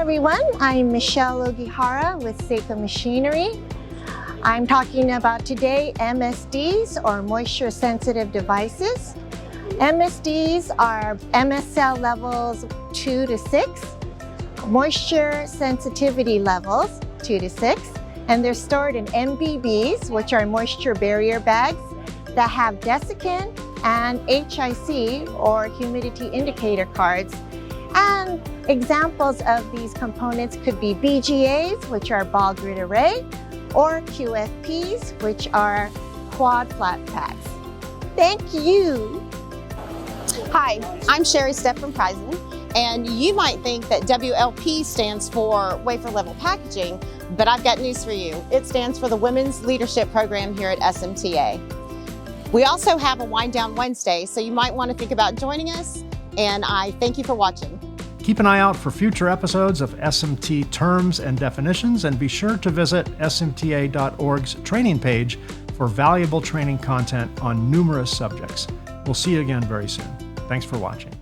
everyone, I'm Michelle Ogihara with Seiko Machinery. I'm talking about today MSDs, or moisture sensitive devices. MSDs are MSL levels 2 to 6, moisture sensitivity levels 2 to 6, and they're stored in MBBs, which are moisture barrier bags that have desiccant and HIC, or humidity indicator cards. And examples of these components could be BGAs, which are ball grid array, or QFPs, which are quad flat packs. Thank you. Hi, I'm Sherry Stephan Preisen, and you might think that WLP stands for wafer level packaging, but I've got news for you. It stands for the Women's Leadership Program here at SMTA. We also have a Wind Down Wednesday, so you might want to think about joining us, and I thank you for watching. Keep an eye out for future episodes of SMT terms and definitions, and be sure to visit smta.org's training page for valuable training content on numerous subjects. We'll see you again very soon. Thanks for watching.